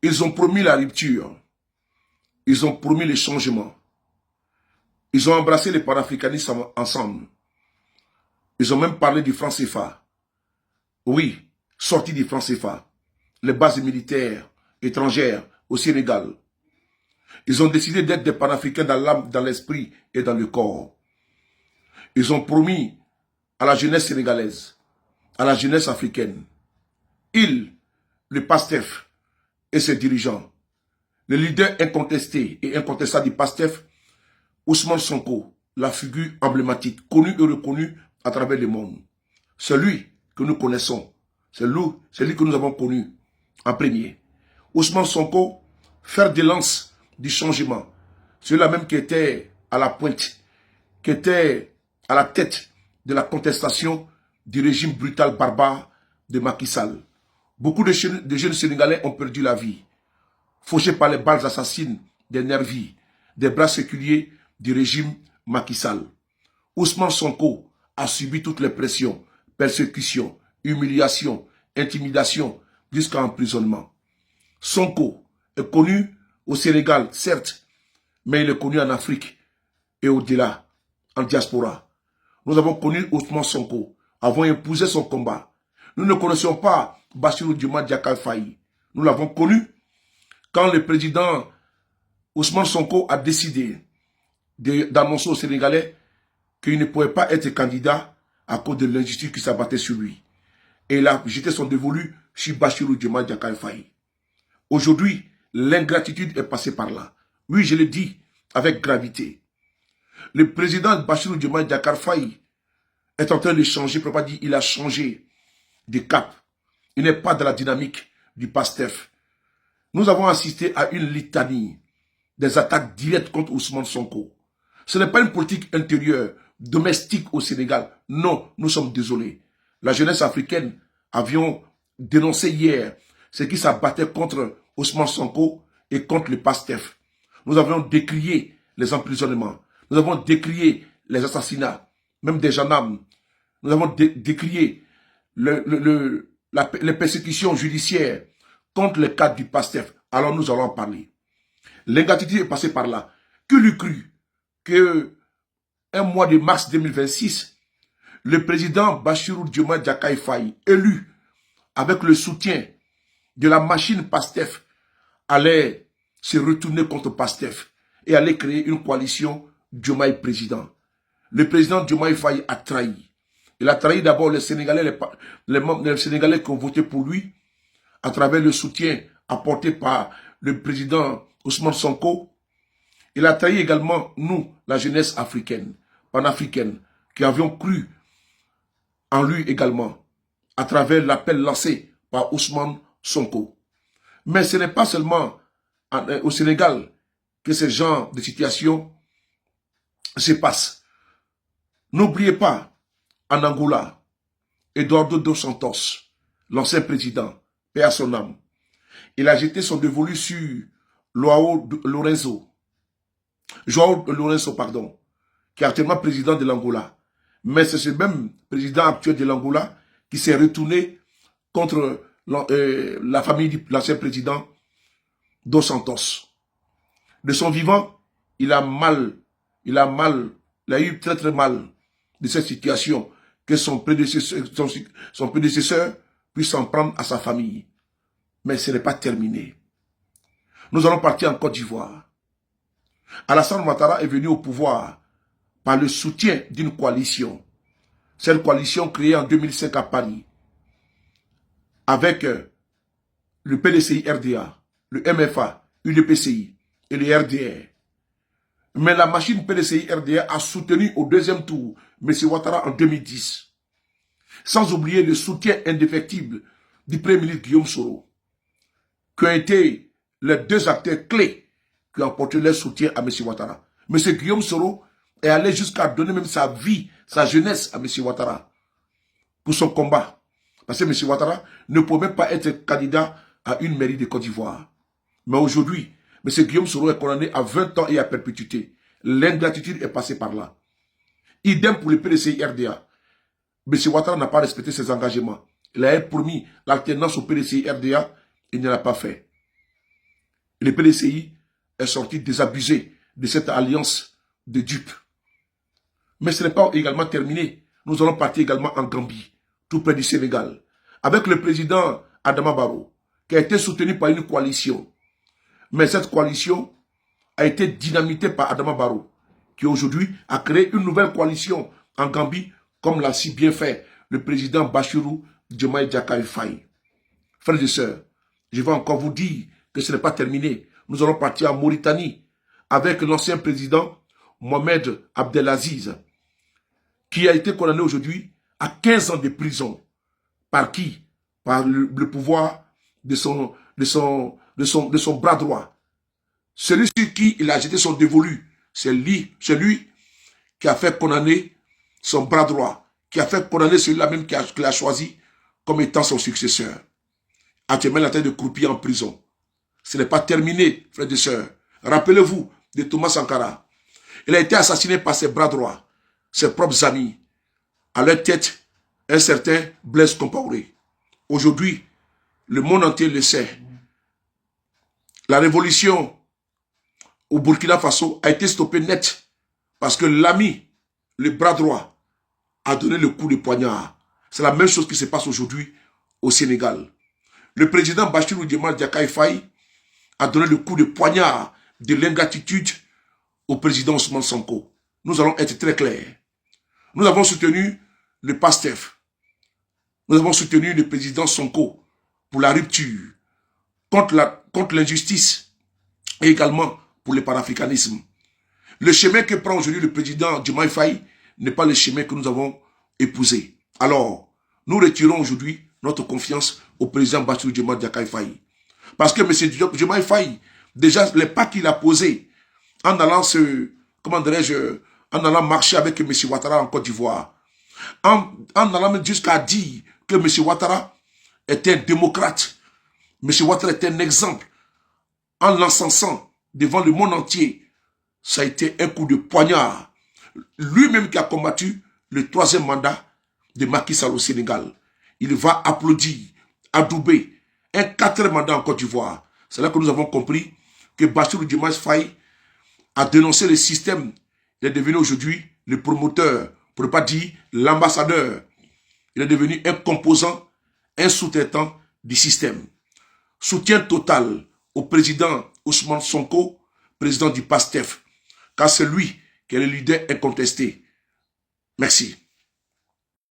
Ils ont promis la rupture. Ils ont promis les changements. Ils ont embrassé les panafricanistes ensemble. Ils ont même parlé du franc CFA. Oui, sorti du franc CFA. Les bases militaires étrangères au Sénégal. Ils ont décidé d'être des panafricains dans l'âme, dans l'esprit et dans le corps. Ils ont promis à la jeunesse sénégalaise, à la jeunesse africaine, ils, le PASTEF et ses dirigeants, le leader incontesté et incontestable du PASTEF, Ousmane Sonko, la figure emblématique, connue et reconnue à travers le monde. Celui que nous connaissons, celui que nous avons connu en premier. Ousmane Sonko, fer de lance du changement. Celui-là même qui était à la pointe, qui était à la tête de la contestation du régime brutal barbare de Macky Sall. Beaucoup de jeunes Sénégalais ont perdu la vie, fauchés par les balles assassines des nervis, des bras séculiers du régime Macky Sall. Ousmane Sonko a subi toutes les pressions, persécutions, humiliations, intimidations, jusqu'à emprisonnement. Sonko est connu au Sénégal, certes, mais il est connu en Afrique et au-delà, en diaspora. Nous avons connu Ousmane Sonko, avons épousé son combat. Nous ne connaissions pas Bassirou Diomaye Diakhar Faye. Nous l'avons connu quand le président Ousmane Sonko a décidé d'annoncer aux Sénégalais qu'il ne pouvait pas être candidat à cause de l'injustice qui s'abattait sur lui. Et il a jeté son dévolu sur Bassirou Diomaye Diakhar Faye. Aujourd'hui, l'ingratitude est passée par là. Oui, je le dis avec gravité. Le président Bassirou Diomaye Diakhar Faye est en train de changer, pour ne pas dire il a changé de cap. Il n'est pas dans la dynamique du PASTEF. Nous avons assisté à une litanie des attaques directes contre Ousmane Sonko. Ce n'est pas une politique intérieure, domestique au Sénégal. Non, nous sommes désolés. La jeunesse africaine avions dénoncé hier ce qui s'abattait contre Ousmane Sonko et contre le PASTEF. Nous avions décrié les emprisonnements. Nous avons décrié les assassinats, même des gendarmes. Nous avons décrié les persécutions judiciaires contre les cadres du PASTEF. Alors nous allons en parler. L'ingratitude est passée par là. Qui l'eût cru que un mois de mars 2026, le président Bassirou Diomaye Diakhar Faye, élu avec le soutien de la machine PASTEF, allait se retourner contre PASTEF et allait créer une coalition Diomaye président. Le président Diomaye Faye a trahi. Il a trahi d'abord les Sénégalais, les Sénégalais qui ont voté pour lui à travers le soutien apporté par le président Ousmane Sonko. Il a trahi également nous, la jeunesse africaine, panafricaine, qui avions cru en lui également à travers l'appel lancé par Ousmane Sonko. Mais ce n'est pas seulement au Sénégal que ce genre de situation se passe. N'oubliez pas, en Angola, Eduardo dos Santos, l'ancien président, paix à son âme, il a jeté son dévolu sur João Lourenço, qui est actuellement président de l'Angola. Mais c'est ce même président actuel de l'Angola qui s'est retourné contre la famille de l'ancien président dos Santos. De son vivant, il a eu très très mal de cette situation que son prédécesseur puisse s'en prendre à sa famille. Mais ce n'est pas terminé. Nous allons partir en Côte d'Ivoire. Alassane Ouattara est venu au pouvoir par le soutien d'une coalition. Cette coalition créée en 2005 à Paris avec le PDCI-RDA, le MFA, l'UDPCI et le RDR. Mais la machine PDCI-RDA a soutenu au deuxième tour M. Ouattara en 2010. Sans oublier le soutien indéfectible du Premier ministre Guillaume Soro, qui ont été les deux acteurs clés qui ont apporté leur soutien à M. Ouattara. M. Guillaume Soro est allé jusqu'à donner même sa vie, sa jeunesse à M. Ouattara pour son combat. Parce que M. Ouattara ne pouvait même pas être candidat à une mairie de Côte d'Ivoire. Mais aujourd'hui, M. Guillaume Soro est condamné à 20 ans et à perpétuité. L'ingratitude est passée par là. Idem pour le PDCI-RDA. M. Ouattara n'a pas respecté ses engagements. Il a promis l'alternance au PDCI-RDA, il ne l'a pas fait. Le PDCI est sorti désabusé de cette alliance de dupes. Mais ce n'est pas également terminé. Nous allons partir également en Gambie, tout près du Sénégal, avec le président Adama Barrow, qui a été soutenu par une coalition. Mais cette coalition a été dynamitée par Adama Barrow, qui aujourd'hui a créé une nouvelle coalition en Gambie, comme l'a si bien fait le président Bassirou Diomaye Diakhar Faye. Frères et sœurs, je vais encore vous dire que ce n'est pas terminé. Nous allons partir en Mauritanie avec l'ancien président Mohamed Abdelaziz, qui a été condamné aujourd'hui à 15 ans de prison. Par qui? Par le pouvoir de son bras droit. Celui sur qui il a jeté son dévolu, c'est lui qui a fait condamner son bras droit, qui a fait condamner celui-là même qu'il a choisi comme étant son successeur. Actuellement, la tête de croupir en prison. Ce n'est pas terminé, frères et sœurs. Rappelez-vous de Thomas Sankara. Il a été assassiné par ses bras droits, ses propres amis. À leur tête, un certain Blaise Compaoré. Aujourd'hui, le monde entier le sait. La révolution au Burkina Faso a été stoppée net parce que l'ami, le bras droit, a donné le coup de poignard. C'est la même chose qui se passe aujourd'hui au Sénégal. Le président Bassirou Diomaye Diakhar Faye a donné le coup de poignard de l'ingratitude au président Ousmane Sonko. Nous allons être très clairs. Nous avons soutenu le PASTEF. Nous avons soutenu le président Sonko pour la rupture, contre l'injustice et également pour le panafricanisme. Le chemin que prend aujourd'hui le président Diomaye Faye n'est pas le chemin que nous avons épousé. Alors, nous retirons aujourd'hui notre confiance au président Bassirou Diomaye Diakhar Faye. Parce que M. Diomaye Faye, déjà les pas qu'il a posés en allant en allant marcher avec M. Ouattara en Côte d'Ivoire, en allant même jusqu'à dire que M. Ouattara était un démocrate, M. Ouattara était un exemple, en l'encensant devant le monde entier, ça a été un coup de poignard. Lui-même qui a combattu le troisième mandat de Macky Sall au Sénégal. Il va applaudir, adouber un quatrième mandat en Côte d'Ivoire. C'est là que nous avons compris que Bassirou Diomaye Faye a dénoncé le système. Il est devenu aujourd'hui le promoteur, pour ne pas dire l'ambassadeur. Il est devenu un composant, un sous-traitant du système. Soutien total au président Ousmane Sonko, président du PASTEF, car c'est lui qui est le leader incontesté. Merci.